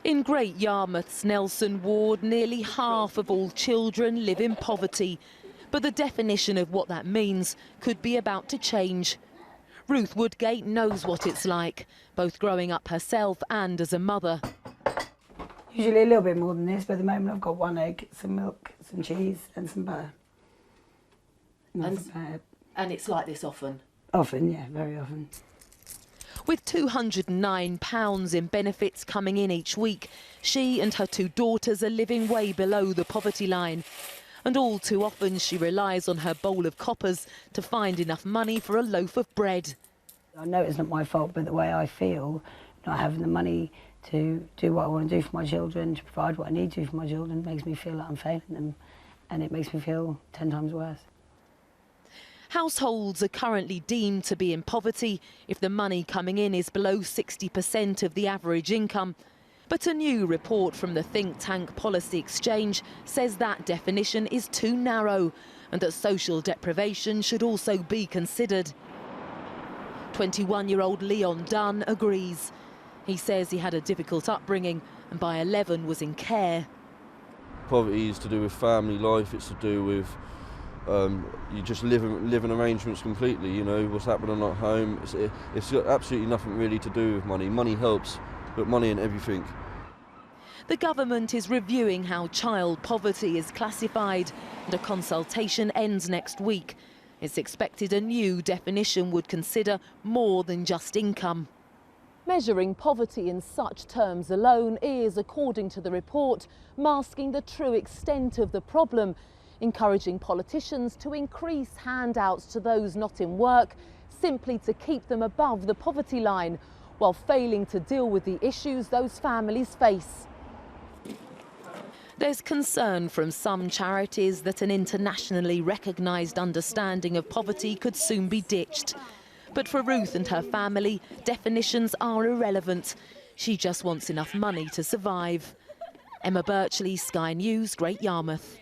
In Great Yarmouth's Nelson ward, nearly half of all children live in poverty. But the definition of what that means could be about to change. Ruth Woodgate knows what it's like, both growing up herself and as a mother. Usually a little bit more than this, but at the moment I've got 1 egg, some milk, some cheese and some butter. And it's like this often? Often, yeah, very often. With £209 in benefits coming in each week, she and her 2 daughters are living way below the poverty line. And all too often she relies on her bowl of coppers to find enough money for a loaf of bread. I know it's not my fault, but the way I feel, not having the money to do what I want to do for my children, to provide what I need to for my children, makes me feel like I'm failing them, and it makes me feel 10 times worse. Households are currently deemed to be in poverty if the money coming in is below 60% of the average income. But a new report from the think tank Policy Exchange says that definition is too narrow and that social deprivation should also be considered. 21-year-old Leon Dunn agrees. He says he had a difficult upbringing and by 11 was in care. Poverty is to do with family life, it's to do with you just live in arrangements completely, you know, what's happening at home. It's got absolutely nothing really to do with money. Money helps, but money ain't everything. The government is reviewing how child poverty is classified and a consultation ends next week. It's expected a new definition would consider more than just income. Measuring poverty in such terms alone is, according to the report, masking the true extent of the problem, encouraging politicians to increase handouts to those not in work simply to keep them above the poverty line, while failing to deal with the issues those families face. There's concern from some charities that an internationally recognised understanding of poverty could soon be ditched. But for Ruth and her family, definitions are irrelevant. She just wants enough money to survive. Emma Birchley, Sky News, Great Yarmouth.